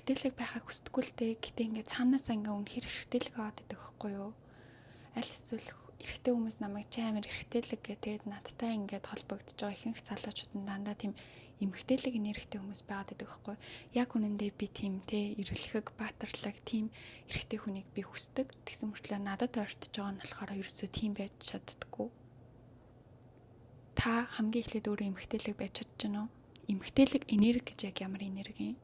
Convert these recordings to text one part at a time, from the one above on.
эрэгтэйлэг байхыг хүсдэггүй л дээ. Гэтэ ингээд цаанаасаа ингээ үнэхээр эрэгтэйлэг аваад идэх байхгүй юу? Аль эсвэл эрэгтэй хүмүүс намайг чи амар эрэгтэйлэг гэ тэгээд надтай ингээд холбогдож байгаа ихэнх залуучууд нь дандаа тийм эмэгтэйлэг энергитэй хүмүүс байгаад байдаг байхгүй юу? Яг үнэндээ би тийм те эрэлхэг, баатарлаг тийм эрэгтэй хүнийг би хүсдэг. Тэгсэн мөртлөө надад ойртож байгаа нь болохоор ерөөсөө тийм байж чаддаггүй. Та хамгийн эхлээд өөрөө эмэгтэйлэг байж чадж байна уу? Эмэгтэйлэг энерги гэж яг ямар энерги юм?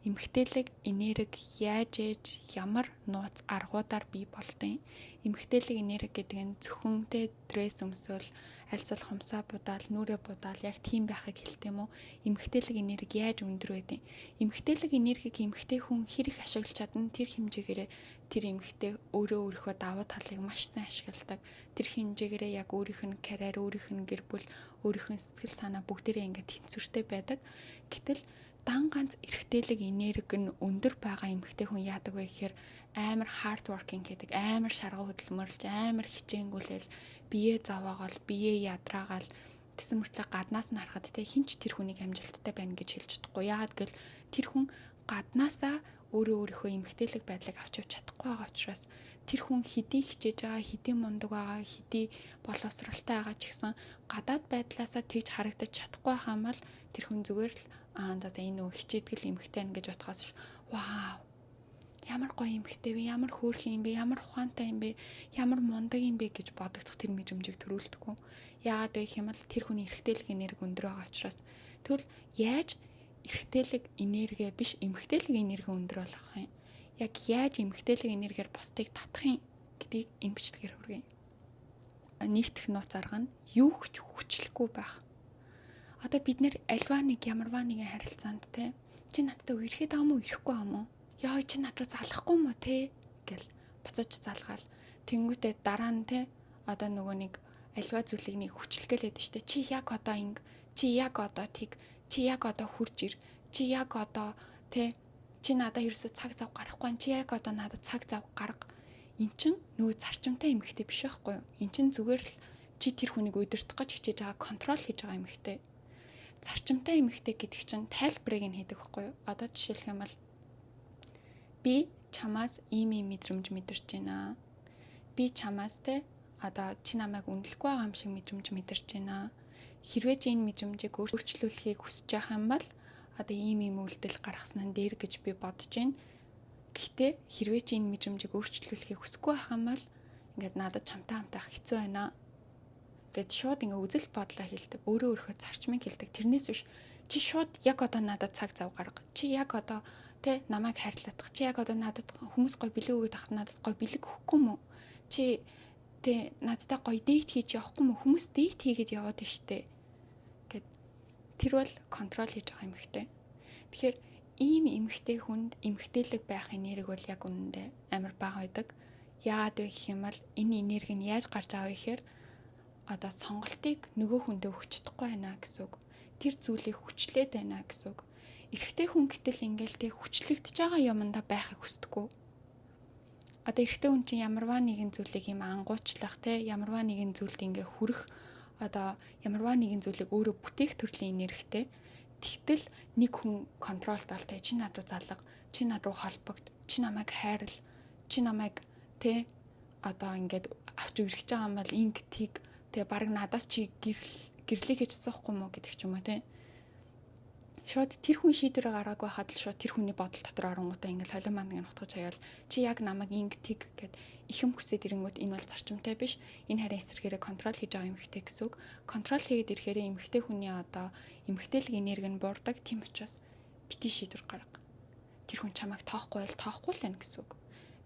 Эмэгтэйлэг энерги яаж ээж ямар нууц аргуудаар бий болдیں۔ Эмэгтэйлэг энерги гэдэг нь зөвхөнтэй дресс өмсвөл альцал хумсаа будаал нүрээ будаал яг тийм байхыг хэлдэг юм уу? Эмэгтэйлэг энерги яаж өндөр байдیں۔ Эмэгтэйлэг энергийг эмэгтэй хүн хэр их ашиглаж чадна тэр хэмжээгээрээ тэр эмэгтэй өөрийнхөө давуу талыг маш сайн ашигладаг. Тэр хэмжээгээрээ яг өөрийнх нь карьер, өөрийнх нь гэр бүл, өөрийнх нь сэтгэл санаа бүгдээрээ ингээд тэнцвэртэй байдаг. Гэтэл дан ганц эрэгтэйлэг энерги нь өндөр байгаа эмэгтэй хүн яадаг вэ гэхээр амар hard working гэдэг, амар шаргал хөдөлмөрлж, амар хичээнгүлэл, биеэ заваагаал, биеэ ядраагаал тэгсэн мөртлөө гаднаас нь харахад те хинч тэр хүнийг амжилттай байна гэж хэлж чадахгүй. Яагаад гэвэл тэр хүн гаднаасаа өөрийнхөө эмэгтэйлэг байдлыг авч явж чадахгүй байгаа учраас тэр хүн хэдий хичээж байгаа, хэдий мундаг байгаа, хэдий боловсралтай байгаа ч гэсэн гадаад байдлаасаа тэгж харагдаж чадахгүй байгаа мал тэр хүн зүгээр л за энэ нөө хичээдгэл эмэгтэй байна гэж бодохоос вау ямар гоё эмэгтэй вэ, ямар хөөрхөн юм бэ, ямар ухаантай юм бэ, ямар мундаг юм бэ гэж бодогдох тэр мэдрэмжийг төрүүлдэггүй. Яагаад вэ гэх юм бол тэр хүний эрэгтэйлэг энерги өндөр байгаа учраас. Тэгвэл яаж эрэгтэйлэг энерги биш эмэгтэйлэг энерги өндөр болгох юм? Яг яаж эмэгтэйлэг энергиэр бусдыг татах юм гэдгийг энэ бичлэгээр хүргэе. Нэгдэх нууц арга нь юу ч хүчлэхгүй байх. Одоо бид нэр альва нэг ямарваа нэгэн харилцаанд те чи надтай үерхэд байгаа мó ирэхгүй байгаа мó яа чи над руу залахгүй мó те гэл буцаж залгаал тэнгүүтээ дараа нь те одоо нөгөө нэг альва зүйлийг нэг хүчлэхгээд штэ чи яг одоо инг чи яг одоо тийг чи яг одоо хурж ир чи яг одоо те чи надад ерөөсө цаг зав гарахгүй чи яг одоо надад цаг зав гарга эн чин нөгөө зарчимтай эмэгтэй биш байхгүй юу эн чин зүгээр л чи тэр хүнийг удирдах гэж хичээж байгаа контрол хийж байгаа эмэгтэй зарчимтай эмэгтэй гэдэг чинь тайлбарыг нь хийдэг байхгүй юу одоо жишээлх юм бол би чамаас ийм мэдрэмж мэдэрч байна. Би чамаас те одоо чи намайг үнэлэхгүй байгаа юм шиг мэдрэмж мэдэрч байна. Хэрвээ чи энэ мэдрэмжийг өөрчлүүлэхийг хүсэж байгаа юм бол одоо ийм үйлдэл гаргасан нь дээр гэж би бодож байна. Гэхдээ хэрвээ чи энэ мэдрэмжийг өөрчлүүлэхийг хүсэхгүй байгаа юм бол ингээд надад чамтай хамтаах хэцүү байна. Гэт шууд ингээ үзэл бодлоо хэлдэг. Өөрөө зарчмыг хэлдэг. Тэрнээс биш чи шууд яг одоо надад цаг зав гарга. Чи яг одоо те намайг хайрлах. Чи яг одоо надад хүмүүс гоё бэлэг өгөх тахт надад гоё бэлэг өгөхгүй мө. Чи те надтай гоё дейт хийж явахгүй мө. Хүмүүс дейт хийгээд яваад байна штэ. Гэт тэр бол контрол хийж байгаа эмэгтэй. Тэгэхээр ийм эмэгтэй хүнд эмэгтэйлэг байх энерги бол яг үнэндээ амар бага байдаг. Яагаад вэ гэх юм бол энэ энерги нь яаж гарч байгаа вэ гэхээр одоо сонголтыг нөгөө хүндээ өгч чадахгүй байна гэсэн үг. Тэр зүйлийг хүчлээд байна гэсэн үг. Эрэгтэй хүн гэтэл ингээл тэг хүчлэгдэж байгаа юмдаа байхыг хүсдэггүй. Одоо эрэгтэй хүн чинь ямарваа нэгэн зүйлийг юм ангуучлах те ямарваа нэгэн зүйлд ингээ хүрэх одоо ямарваа нэгэн зүйлийг өөрөө бүтээх төрлийн энергитэй. Тэгтэл нэг хүн контролд алтай чи над руу залга, чи над руу холбогд, чи намайг хайрл, чи намайг те одоо ингээд авч үргэж байгаа юм бол инг тийг тэгээ баг надаас чи гэрлийг хийж суухгүй мó гэдэг ч юм уу те. Шууд тэр хүн шийдвэр гаргаагүй хад л шууд тэр хүний бодол дотор оронгуудаа ингээл холин маань ингэ нутгаж хаяал чи яг намайг инг тиг гэд ихэм хүсээд ирэнгүүт энэ бол зарчимтай биш энэ харин эсрэгээрээ контрол хийж байгаа эмэгтэй гэсэн үг. Контрол хийгээд ирэхээр эмэгтэй хүний одоо эмэгтэйлэг энерги нь буурдаг тийм учраас бити шийдвэр гарга. Тэр хүн чамайг тоохгүй байл тоохгүй л байна гэсэн үг.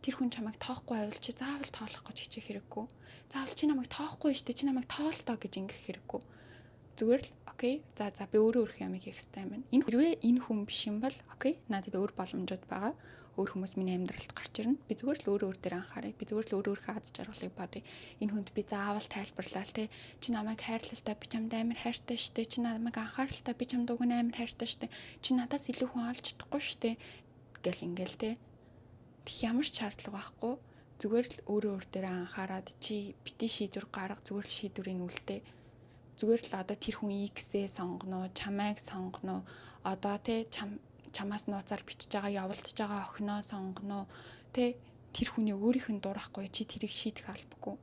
Тэр хүн чамайг тоохгүй байвал чи заавал тоолох гэж хичээх хэрэггүй. Заавал чи намайг тоохгүй штэ чи намайг тоолтоо гэж ингэх хэрэггүй. Зүгээр л окей. За би өөрөө ямиг хийх хэрэгтэй юм байна. Энэ хэрвээ энэ хүн биш юм бол окей. Надад өөр боломжууд байгаа. Өөр хүмүүс миний амьдралд гарч ирнэ. Би зүгээр л өөр дээр анхаарай. Би зүгээр л өөрийнхөө аз жаргалыг бодъё. Энэ хүнд би заавал тайлбарлаа те. Чи намайг хайрлал та би чамд амар хайртай штэ. Чи намайг анхаарал та би чамд уг нь амар хайртай штэ. Чи надаас илүү хүн олж чадахгүй штэ. Гэл ингээл те. Ямар ч шаардлага байхгүй. Зүгээр л өөр дээр анхаарад чи бити шийдвэр гарга зүгээр л шийдвэрийг үлдээ. Зүгээр л одоо тэр хүн X-ээ сонгоно, чамайг сонгоно. Одоо те чамаас нууцаар бичиж байгаа явуулдаж байгаа охиноо сонгоно тэ тэр хүний өөрийнх нь дурахгүй чи тэрийг шийдэх албагүй.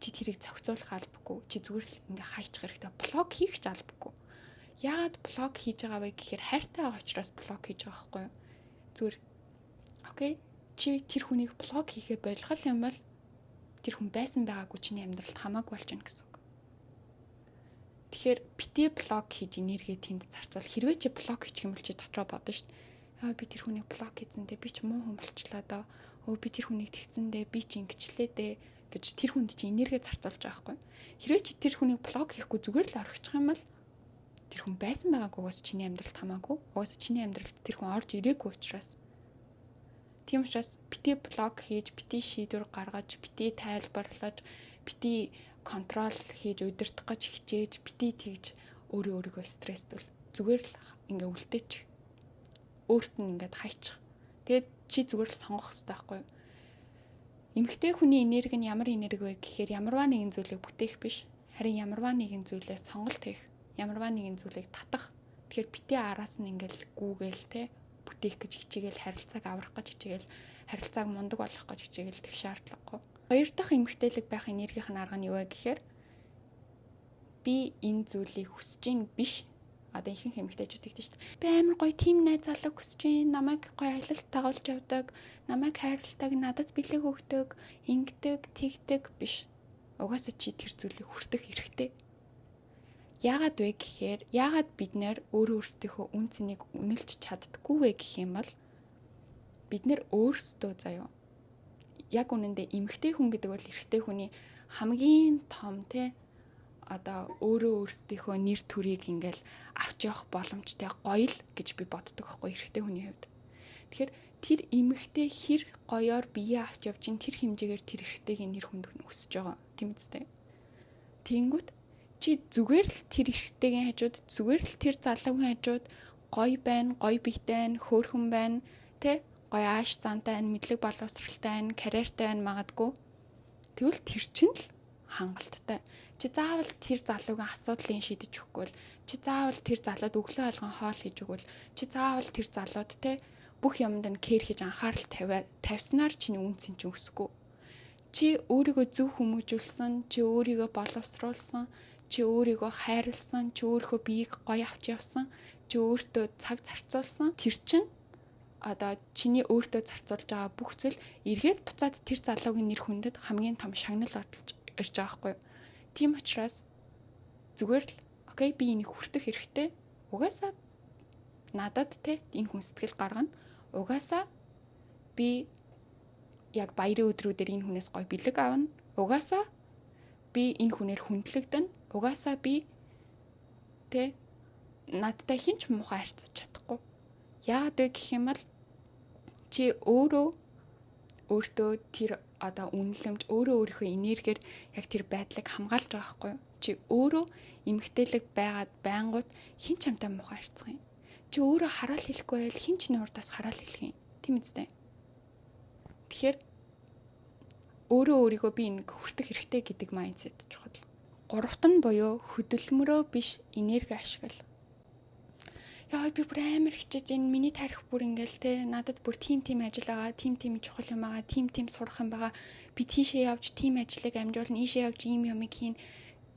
Чи тэрийг зохицуулах албагүй. Чи зүгээр л ингээ хайчих хэрэгтэй. Блок хийх ч албагүй. Яагаад блок хийж байгаа вэ гэхээр хайртай байгаа учраас блок хийж байгаа байхгүй юу? Зүгээр окей. Чи тэр хүнийг блок хийхээ болгох юм бол тэр хүн байсан байгаагүй чиний амьдралд хамаагүй болж байна гэсэн үг. Тэгэхээр битээ блок хийж энергээ тэнд зарцуул. Хэрвээ чи блок хийчих юм бол чи дотроо бодно шүү дээ. Аа би тэр хүнийг блок хийцэндээ би ч муу хүн болчлаа даа. Өө би тэр хүнийг тэгцэндээ би ч ингэчлээ дээ гэж тэр хүнд чи энергээ зарцуулж байгаа байхгүй. Хэрвээ чи тэр хүнийг блок хийхгүй зүгээр л орхичих юм бол тэр хүн байсан байгаагүйгээс чиний амьдралд хамаагүй. Угаасаа чиний амьдралд тэр хүн орж ирээгүй учраас. Тийм учраас битээ блок хийж, битээ шийдвэр гаргаж, битээ тайлбарлаж, битээ контрол хийж удирдах гэж хичээж, битээ тэгж өөрийгөө стресстүүл. Зүгээр л ингээ үлдээчих. Өөрт нь ингээд хайчих. Тэгээд чи зүгээр л сонгох хэрэгтэй байхгүй юу? Эмэгтэй хүний энерги нь ямар энерги вэ гэхээр ямарваа нэгэн зүйлийг бүтээх биш. Харин ямарваа нэгэн зүйлээ сонголт хийх, ямарваа нэгэн зүйлийг татах. Тэгэхээр битээ араас нь ингээл гүүгээл те бүтээх гэж хичээгээл харилцааг аврах гэж хичээгээл харилцааг мундаг болгох гэж хичээгээл тэг шаардлагагүй. Хоёр дахь эмэгтэйлэг байх энергийн арга нь юу вэ гэхээр би энэ зүйлийг хүсэж ин биш. Одоо ихэнх эмэгтэйчүүд тэгдэж шүү дээ. Би амар гоё тим найз залуу хүсэж ин, намайг гоё аялалд дагуулж явдаг, намайг хайрладаг, надад бэлэг өгдөг, ингэдэг, тэгдэг биш. Угаасаа чи тэр зүйлийг хүртэх хэрэгтэй. Яагаад вэ гэхээр яагаад бид нэр өөрсдийнхөө үн цэнийг үнэлж чаддаггүй вэ гэх юм бол бид нэр өөрсдөө заяа яг үнэндээ эмэгтэй хүн гэдэг бол эрэгтэй хүний хамгийн том те одоо өөрсдийнхөө нэр төрийг ингээл авч явах боломжтой гоё л гэж би боддог байхгүй эрэгтэй хүний хувьд. Тэгэхээр тэр эмэгтэй хэр гоёор бие авч явж ин тэр хэмжээгээр тэр эрэгтэйгийн нэр хүнд өсөж байгаа тийм үстэй. Тэнгүүт чи зүгээр л тэр эрэгтэйгийн хажууд зүгээр л тэр залуугийн хажууд гоё байна, гоё биетэй байна, хөөрхөн байна, тэ гоё ааш зантай байна, мэдлэг боловсралтай байна, карьертай байна магадгүй. Тэгвэл тэр чинь л хангалттай. Чи заавал тэр залуугийн асуудлыг шийдэж өгөхгүй бол чи заавал тэр залууд өглөө алган хоол хийж өгвөл чи заавал тэр залууд те бүх юмд нь кэр хийж анхаарал тавьснаар чиний үнцэн чинь өсөхгүй. Чи өөрийгөө зөв хүмүүжүүлсэн, чи өөрийгөө боловсруулсан, чи өөрийгөө хайрлсан, чи өөрийнхөө биеийг гоё авч явсан, чи өөртөө цаг зарцуулсан. Тэр чинь одоо чиний өөртөө зарцуулж байгаа бүх зүйл эргээд буцаад тэр залуугийн нэр хүндэд хамгийн том шагнал оруулж ирж байгаа байхгүй юу? Тийм учраас зүгээр л окей би энийг хүртэх хэрэгтэй. Угаасаа надад те энэ хүн сэтгэл гаргана. Угаасаа би яг баярын өдрүүдээр энэ хүнээс гоё бэлэг авна. Угаасаа би энэ хүнээр хүндлэгдэн. Угаасаа би те надтай хинч муухай харьцаж чадахгүй. Яагаад вэ гэх юм бол чи өөртөө тэр одоо үнэлэмж өөрийнхөө энергиэр яг тэр байдлыг хамгаалж байгаа байхгүй юу? Чи өөрөө эмгтээлэг байгаад байнгут хин ч амтай муухай харьцах юм. Чи өөрөө хараал хэлэхгүй байл хин ч нуурдаас хараал хэлэх юм. Тийм үстэй. Тэгэхээр өөрийгөө би энэ хүртэх хэрэгтэй гэдэг майндсет чухал. Гуравт нь буюу хөдөлмөрөө биш энерги ашигла. Яа би бүр амар хичээж энэ миний тарих бүр ингээл те надад бүр тим ажил байгаа, тим чухал юм байгаа, тим сурах юм байгаа. Би тийшээ явж тим ажлыг амжуулна, ийшээ явж ийм юмыг хийн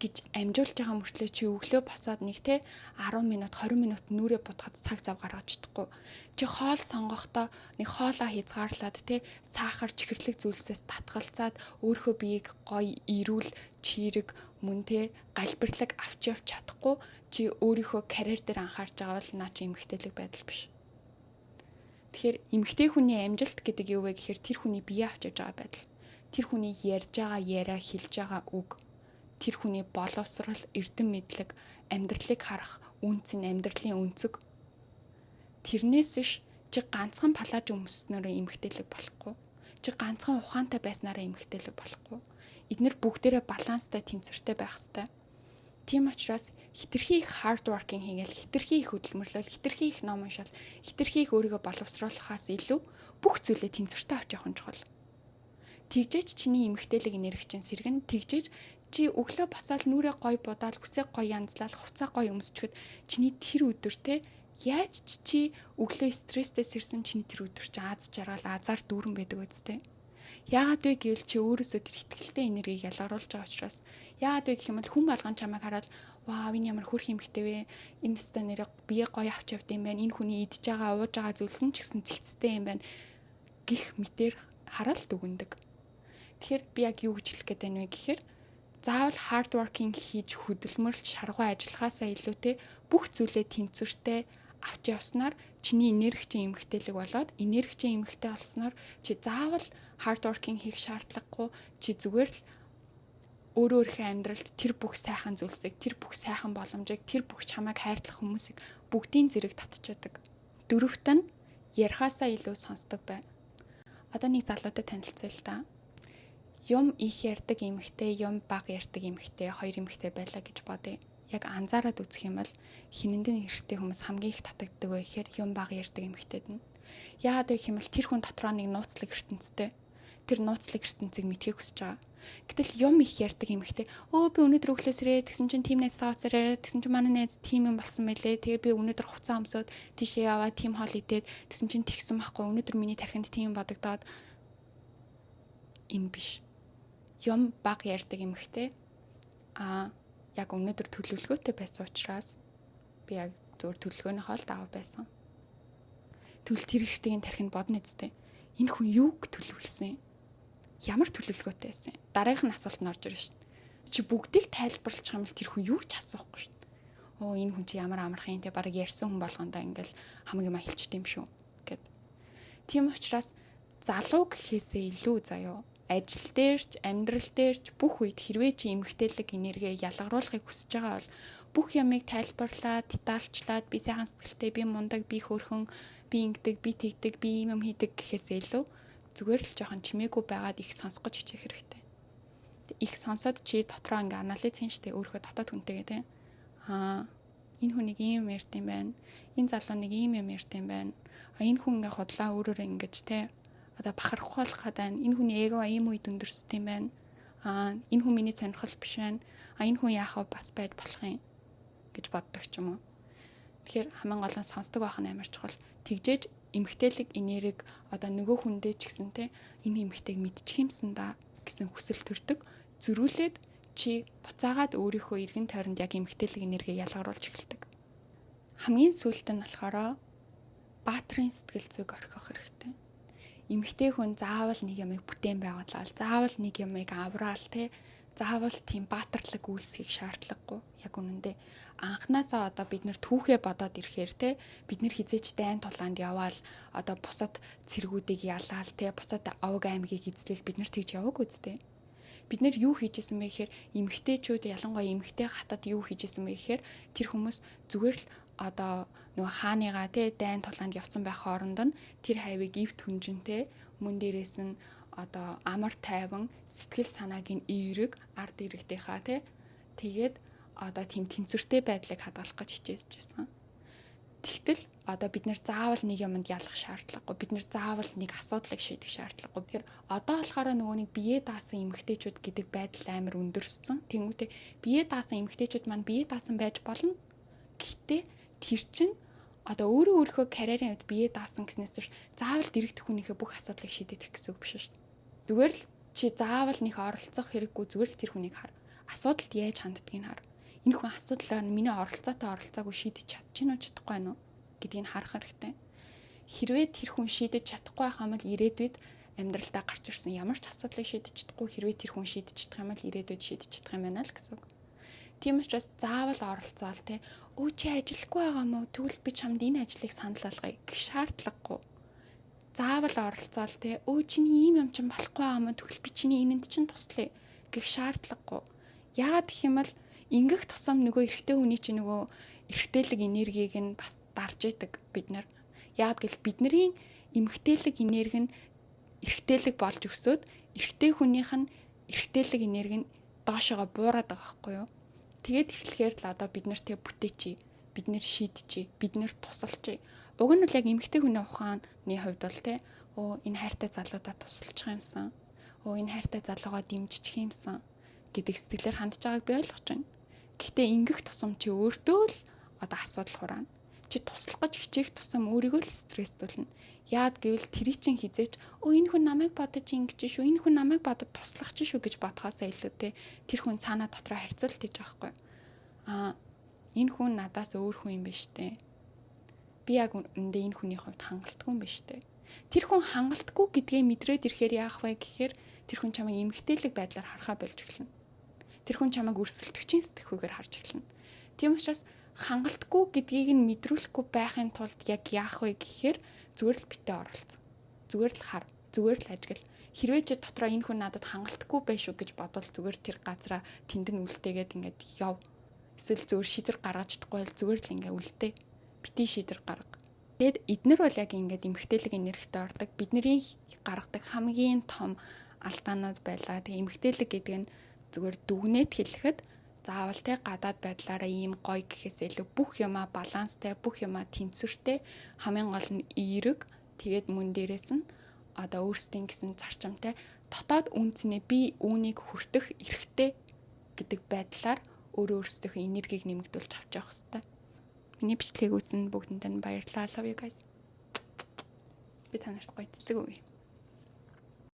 гэж амжуулж байгаа мөртлөө чи өглөө босоод нэг те 10 минут 20 минут нүрээ будахад цаг зав гаргаж чадахгүй. Чи хоол сонгохдоо нэг хоолоо хязгаарлаад те сахар чихэрлэг зүйлсээс татгалзаад өөрийнхөө биеийг гоё ирүүл чирэг мөн те галбирлаг авч явж чадахгүй чи өөрийнхөө карьер дээр анхаарч байгаа бол наа чи эмгтээлэг байдал биш. Тэгэхээр эмгтэй хүний амжилт гэдэг юу вэ гэхээр тэр хүний бие авч явж байгаа байдал. Тэр хүний ярьж байгаа яриа хэлж байгаа үг. Тэр хүний боловсрал, эрдэм мэдлэг, амьдралыг харах үнц нь амьдралын өнцөг. Тэрнээс биш чи ганцхан палаж өмснөөрөө эмгтээлэг болохгүй. Чи ганцхан ухаантай байснараа эмгтээлэг болохгүй. Эднэр бүгдээрээ баланстай тэнцвэртэй байх хэрэгтэй. Тийм учраас хитрхи их hard working хийгээл, хитрхи их хөдөлмөрлөл, хитрхи их ном уншаал, хитрхи их өөрийгөө боловсруулахаас илүү бүх зүйлээ тэнцвэртэй авч явах нь чухал. Тэгжээч чиний эмгтээлэг энерги чинь сэргэн, тэгжээч чи өглөө босоод нүрээ гой будаал, хүсээ гой янзлал, хувцас гой өмсчихэд чиний тэр өдөр те Яаж чи өглөө стресстэйс ирсэн чиний тэр өдөр чи аз жаргал азар дүүрэн байдаг үсттэй. Яагаад вэ гэвэл чи өөрөөсөө тэр ихтгэлтэй энергийг ялгаруулж байгаа учраас. Яагаад вэ гэх юм бол хүн болгон чамайг хараад вау энэ ямар хөрх эмхтэй вэ? Энэ өстө нэрээ бие гоё авч явд юм байна. Энэ хүний идж байгаа, ууж байгаа зүйлсэн ч гэсэн цэгцтэй юм байна. Гих мэтэр хараал дүгндэг. Тэгэхээр би яг юу гэж хэлэх гээд байна вэ гэхээр заавал hard working хийж хөдөлмөрлж шаргуу ажиллахаасаа илүүтэй бүх зүйлээ тэнцвэртэй авч явснаар чиний энергичийн эмгтээлэг болоод энергичийн эмгтэй болсноор чи заавал hard working хийх шаардлагагүй чи зүгээр л өөрийнхөө амьдралд тэр бүх сайхан зүйлсийг тэр бүх сайхан боломжийг тэр бүх чамайг хайрлах хүмүүсийг бүгдийн зэрэг татчихдаг. Дөрөвт нь ярихаасаа илүү сонсдог бай. Одоо нэг залуутай танилцъя л да. Юм их ярьдаг эмэгтэй, юм бага ярьдаг эмэгтэй, хоёр эмэгтэй байлаа гэж бодъё. Яг анзаараад үзэх юм бол хинэндээ хэрэгтэй хүмүүс хамгийн их татагддаг вэ гэхээр юм бага ярьдаг эмэгтэйд нь. Яагаад вэ гэх юм бол тэр хүн дотроо нэг нууцлаг ертөнцтэй. Тэр нууцлаг ертөнцийг мэдхийг хүсэж байгаа. Гэтэл юм их ярьдаг эмэгтэй. Би өнөөдөр өглөөсрээ тэгсэн чинь team найзтайгаа уулзараа тэгсэн чинь манай найз team юм болсон байлээ. Тэгээ би өнөөдөр хуцаа өмсөд тийшээ яваад team хоол идээд тэгсэн чинь тэгсэн байхгүй. Өнөөдөр миний тархинд team бодогдоод энэ биш. Юм бага ярьдаг эмэгтэй яг өнөөдөр төлөвлөгөөтэй байсан учраас би яг зөвхөн төлөвлөгөөний хоол даав байсан. Тэгвэл тэр ихтэйгийн тархинд бодно үстэй. Энэ хүн юуг төлөвлөсөн? Ямар төлөвлөгөөтэй байсан? Дараагийнх нь асуулт нь орж ирж шин. Чи бүгдийг тайлбарлах юм бол тэр хүн юу ч асуухгүй шин. Энэ хүн чи ямар амархан те бараг ярьсан хүн болгондоо ингээл хамаг юм хэлчихдээ юм шүү гэд. Тийм учраас залуу гэхээсээ илүү заяо. Ажил дээрч, амьдрал дээрч бүх үед хэрвээ чи эмгтээлэг энерги ялгаруулахыг хүсэж байгаа бол бүх ямыг тайлбарлаад, детальчлаад би сайхан сэтгэлтэй, би мундаг, би хөөрхөн, би ингэдэг, би тэгдэг, би юм хийдэг гэхээсээ илүү зүгээр л жоохон чимээгүй байгаад их сонсгож хичээх хэрэгтэй. Их сонсоод чи дотроо ингээ анализ хийн штэ өөрийнхөө дотоод хүнтэйгээ те. Энэ хүнийг ийм ярьд юм байна. Энэ залуу нэг ийм юм ярьд юм байна. Энэ хүн ингээ худлаа өөрөөрөө ингэж те одоо бахархах болох хадаа энэ хүний эго ийм үед өндөрсд юм байна. Энэ хүн миний сонирхол биш байна. Энэ хүн яах вэ бас байж болох юм гэж боддог ч юм уу. Тэгэхээр хамгийн гол нь сонсдог байх нь амар чухал. Тэгжээж эмгтээлэг энерги одоо нөгөө хүндээ ч гэсэн те энэ эмгтэйг мэдчих юмсан да гэсэн хүсэл төрдөг. Зөрүүлээд чи буцаагаад өөрийнхөө эргэн тойронд яг эмгтээлэг энерги ялгаруулж эхэлдэг. Хамгийн сүүлд нь болохоор баатрын сэтгэл зүйг орхих хэрэгтэй. Эмэгтэй хүн заавал нэг юмыг бүтээн байгуулаад, заавал нэг юмыг авраал те, заавал тийм баатарлаг үйлсхийг шаардлагагүй. Яг үнэндээ анханасаа одоо бид нэр түүхээ бодоод ирэхээр те, бид нэр хизээч дайн тулаанд яваал, одоо бусад цэргүүдийг ялгаал те, бусад овг аймгийг эзлэл бид нар тэгж яваагүй үстэй. Бид нэр юу хийжсэн бэ гэхээр эмэгтэйчүүд ялангуяа эмэгтэй хатад юу хийжсэн бэ гэхээр тэр хүмүүс зүгээр л одоо нөгөө хааныгаа те дайн тулаанд явцсан байх хооронд нь тэр хайвыг ив түнжинтэй мөн дээрээс нь одоо амар тайван сэтгэл санаагийн эерэг ард иргэдийнхаа те тэгээд одоо тийм тэнцвэртэй байдлыг хадгалах гэж хичээж байсан. Тэгтэл одоо бид нэр заавал нэг юмд ялах шаардлагагүй. Бид нэр заавал нэг асуудлыг шийдэх шаардлагагүй. Тэгэхээр одоо болохоор нөгөө нэг бие даасан эмэгтэйчүүд гэдэг байдал амар өндөрсөн. Тэнгүүтээ бие даасан эмэгтэйчүүд маань бие даасан байж болно. Гэхдээ тэр чинь одоо өөрөө карьерийн хувьд бие даасан гэснээс биш заавал дэрэгдэх хүнийхээ бүх асуудлыг шийдэх гэсэн үг биш шүү дээ. Зүгээр л чи заавал нэг оролцох хэрэггүй зүгээр л тэр хүнийг хар. Асуудалд яаж ханддгийг хар. Энэ хүн асуудлаа миний оролцоотой оролцоогүй шийдэж чадчихна уу чадахгүй байна уу гэдгийг харах хэрэгтэй. Хэрвээ тэр хүн шийдэж чадахгүй байх юм бол ирээдүйд амьдралдаа гарч ирсэн ямар ч асуудлыг шийдэж чадахгүй хэрвээ тэр хүн шийдэж чадах юм бол ирээдүйд шийдэж чадах юм байна л гэсэн үг. Тийм учраас заавал оролцоол те. Чи ажиллахгүй байгаа мó тэгвэл би чамд энэ ажлыг санал болгоё гэх шаардлагагүй. Заавал оролцоол те. Чиний ийм юм чинь болохгүй байгаа мó тэгвэл би чиний энэнд чинь туслая гэх шаардлагагүй. Яагаад гэх юм бол ингэх тусам нөгөө эрэгтэй хүний чинь нөгөө эрэгтэйлэг энергийг нь бас дарж идэг бид нар. Яагаад гэвэл бидний эмэгтэйлэг энерги нь эрэгтэйлэг болж өсөөд эрэгтэй хүнийх нь эрэгтэйлэг энерги нь доошоо буураад байгаа байхгүй юу? Тэгээд эхлэхээр л одоо бид нартэй бүтээчи, бид нэр шийдчихье, бид нэр тусалчи. Уг нь л яг эмэгтэй хүний ухааны хувьд бол те энэ хайртай залуудаа тусалчих юмсан. Энэ хайртай залуугаа дэмжчих юмсан гэдэг сэтгэлээр хандж байгааг би ойлгож байна. Гэхдээ ингэх тусам чи өөртөө л одоо асуудал хураана. чи туслах гэж хичээх тусам өөрийгөө л стресстүүлнэ. Яад гэвэл тэрий чин хизээч энэ хүн намайг бодож ингэж шүү, энэ хүн намайг бодож туслах ч шүү гэж бодхоосаа илүүтэй тэр хүн цаанаа дотроо харьцуулт хийж байгаа байхгүй. Энэ хүн надаас өөр хүн юм биш үү? Би яг үндэ энэ хүний хувьд хангалтгүй юм биш үү? Тэр хүн хангалтгүй гэдгээ мэдрээд ирэхээр яах вэ гэхээр тэр хүн чамайг эмгтээлэг байдлаар харахаа болж эхэлнэ. Тэр хүн чамайг өрсөлдөгчийн сэтгэхүйгээр харж эхэлнэ. Тийм учраас хангалтгүй гэдгийг нь мэдрүүлэхгүй байхын тулд яг яах вэ гэхээр зүгээр л битээ оролцоо. Зүгээр л хар, зүгээр л ажигл. Хэрвээ чи дотроо энэ хүн надад хангалтгүй байшгүй гэж бодвол зүгээр тэр газараа тэнд нь үлдээгээд ингээд яв. Эсвэл зүгээр шийдвэр гаргаж чадахгүй бол зүгээр л ингээд үлдээ. Битээ шийдвэр гарга. Тэгэд эднэр бол яг ингээд эмгтээлэг энергитэй ордог. Бидний гаргадаг хамгийн том алдаанууд байлаа. Тэгээ эмгтээлэг гэдэг нь зүгээр дүгнээд хэлэхэд заавал те гадаад байдлаараа ийм гоё гэхээс илүү бүх юмаа баланстай, бүх юмаа тэнцвэртэй, хамгийн гол нь эерэг, тэгээд мөн дээрээс нь одоо өөрсдийн гэсэн зарчимтай дотоод үнцнээ би үүнийг хүртэх эрхтэй гэдэг байдлаар өөрөөсдийнхөө энергийг нэмэгдүүлж авч явах хэрэгтэй. Миний бичлэгийг үзсэн бүгдэнд нь баярлалаа. Love you guys. Би танарт гоё цэцэг өгье.